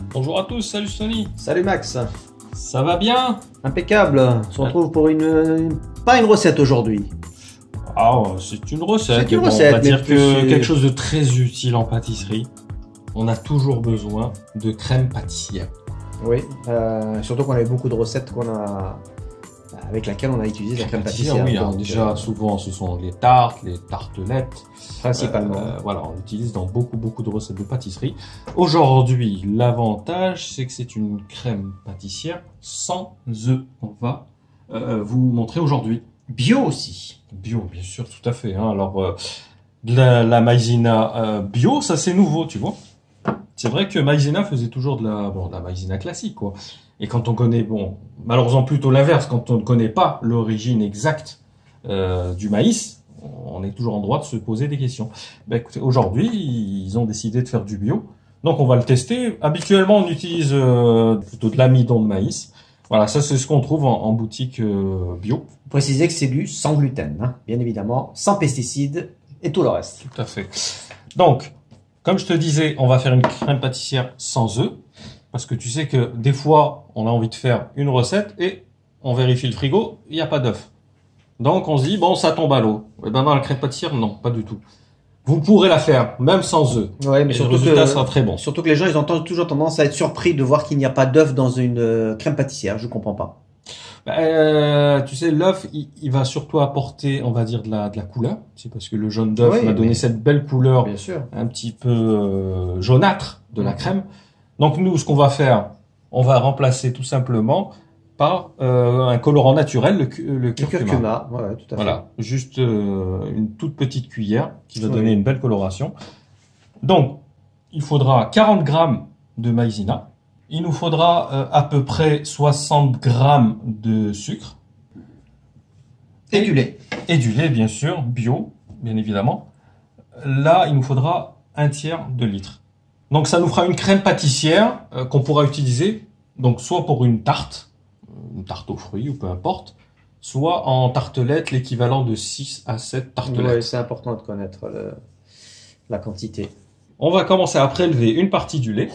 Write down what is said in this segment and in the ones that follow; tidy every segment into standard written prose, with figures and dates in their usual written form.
Bonjour à tous, salut Sony. Salut Max. Ça va bien? Impeccable. On se retrouve pour pas une recette aujourd'hui. Ah, c'est une recette. C'est une recette, on va dire mais que quelque chose de très utile en pâtisserie. On a toujours besoin de crème pâtissière. Oui, surtout qu'on avait beaucoup de recettes avec laquelle on a utilisé la crème pâtissière. Oui, donc, déjà souvent ce sont les tartes, les tartelettes. Principalement. Voilà, on l'utilise dans beaucoup de recettes de pâtisserie. Aujourd'hui, l'avantage, c'est que c'est une crème pâtissière sans œufs. On va vous montrer aujourd'hui. Bio aussi. Bio, bien sûr, tout à fait. Hein. Alors, la maïzena bio, ça c'est nouveau, tu vois. C'est vrai que maïzena faisait toujours de la maïzena classique, quoi. Et quand on connaît, malheureusement plutôt l'inverse, quand on ne connaît pas l'origine exacte du maïs, on est toujours en droit de se poser des questions. Ben, écoutez, aujourd'hui, ils ont décidé de faire du bio. Donc, on va le tester. Habituellement, on utilise plutôt de l'amidon de maïs. Voilà, ça, c'est ce qu'on trouve en boutique bio. Précisez que c'est du sans gluten, hein, bien évidemment, sans pesticides et tout le reste. Tout à fait. Donc, comme je te disais, on va faire une crème pâtissière sans œufs. Parce que tu sais que des fois, on a envie de faire une recette et on vérifie le frigo, il n'y a pas d'œufs. Donc on se dit, bon, ça tombe à l'eau. Et ben dans la crème pâtissière, non, pas du tout. Vous pourrez la faire, même sans œufs. Ouais, mais surtout le résultat sera très bon. Surtout que les gens, ils ont toujours tendance à être surpris de voir qu'il n'y a pas d'œuf dans une crème pâtissière. Je comprends pas. Tu sais, l'œuf, il va surtout apporter, on va dire, de la couleur. C'est parce que le jaune d'œuf va donner cette belle couleur, bien sûr, un petit peu jaunâtre de la crème. Donc nous, ce qu'on va faire, on va remplacer tout simplement par un colorant naturel, le curcuma. Ouais, tout à fait. Voilà, juste une toute petite cuillère qui va donner une belle coloration. Donc, il faudra 40 grammes de maïzena. Il nous faudra à peu près 60 grammes de sucre. Et du lait. Et du lait, bien sûr, bio, bien évidemment. Là, il nous faudra un tiers de litre. Donc ça nous fera une crème pâtissière qu'on pourra utiliser donc soit pour une tarte aux fruits ou peu importe, soit en tartelette, l'équivalent de 6 à 7 tartelettes. Oui, c'est important de connaître la quantité. On va commencer à prélever une partie du lait.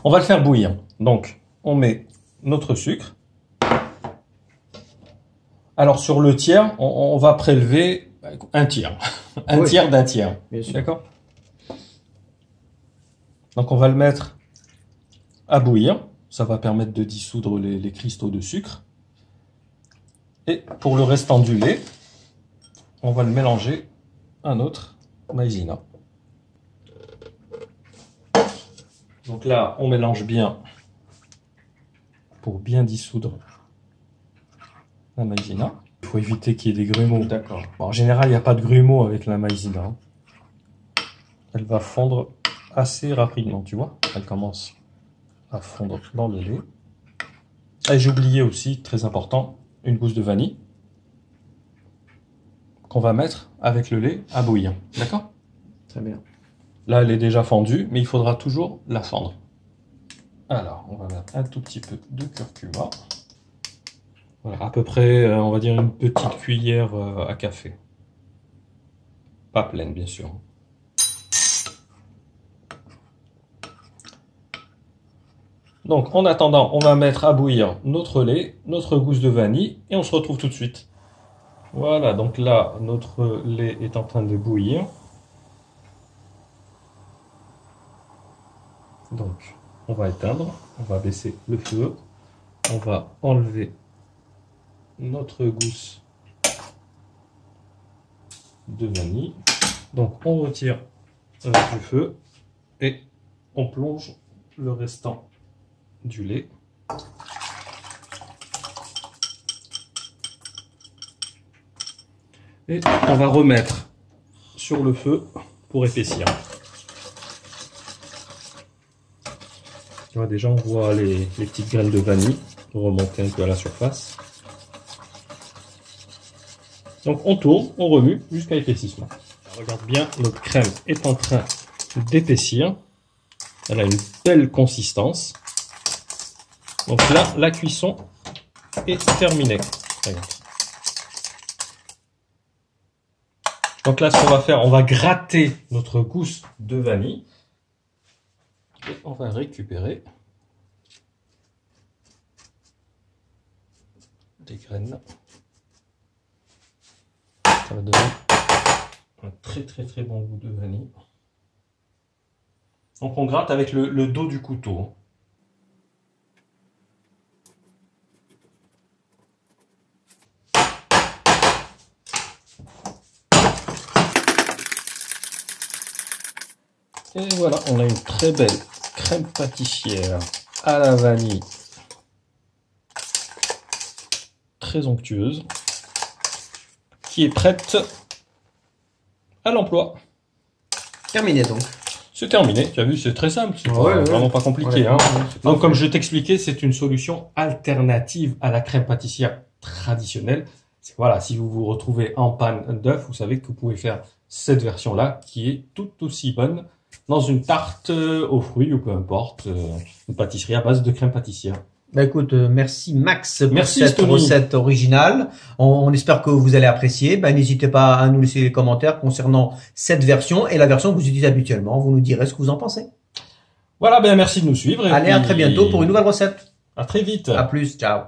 On va le faire bouillir. Donc on met notre sucre. Alors sur le tiers, on va prélever un tiers. Un tiers d'un tiers. D'accord ? Donc on va le mettre à bouillir, ça va permettre de dissoudre les cristaux de sucre. Et pour le restant du lait, on va le mélanger à notre maïzena. Donc là, on mélange bien pour bien dissoudre la maïzena. Il faut éviter qu'il y ait des grumeaux. D'accord. Bon, en général, il n'y a pas de grumeaux avec la maïzena. Elle va fondre assez rapidement, tu vois. Elle commence à fondre dans le lait. Et j'ai oublié aussi, très important, une gousse de vanille qu'on va mettre avec le lait à bouillir. D'accord ? Très bien. Là, elle est déjà fondue, mais il faudra toujours la fendre. Alors, on va mettre un tout petit peu de curcuma. Voilà, à peu près, on va dire une petite cuillère à café. Pas pleine, bien sûr. Donc, en attendant, on va mettre à bouillir notre lait, notre gousse de vanille, et on se retrouve tout de suite. Voilà, donc là, notre lait est en train de bouillir. Donc, on va éteindre, on va baisser le feu, on va enlever notre gousse de vanille. Donc, on retire du feu et on plonge le restant du lait. Et on va remettre sur le feu pour épaissir. Tu vois, déjà on voit les petites graines de vanille remonter un peu à la surface. Donc on tourne, on remue jusqu'à épaississement. Regarde bien, notre crème est en train d'épaissir. Elle a une belle consistance. Donc là, la cuisson est terminée. Regarde. Donc là, ce qu'on va faire, on va gratter notre gousse de vanille. Et on va récupérer les graines. Ça va donner un très bon goût de vanille. Donc on gratte avec le dos du couteau. Et voilà, on a une très belle crème pâtissière à la vanille, très onctueuse, qui est prête à l'emploi. Terminé donc. C'est terminé, tu as vu, c'est très simple, c'est Ouais, vraiment pas compliqué. Ouais, Donc comme je t'expliquais, c'est une solution alternative à la crème pâtissière traditionnelle. Voilà, si vous vous retrouvez en panne d'œuf, vous savez que vous pouvez faire cette version-là qui est tout aussi bonne dans une tarte aux fruits ou peu importe, une pâtisserie à base de crème pâtissière. Bah écoute, merci Max pour Merci, cette Stony. recette originale. On espère que vous allez apprécier. Bah, n'hésitez pas à nous laisser les commentaires concernant cette version et la version que vous utilisez habituellement. Vous nous direz ce que vous en pensez. Voilà, ben merci de nous suivre. Et Allez, à très puis, bientôt pour une nouvelle recette. à très vite. À plus, ciao.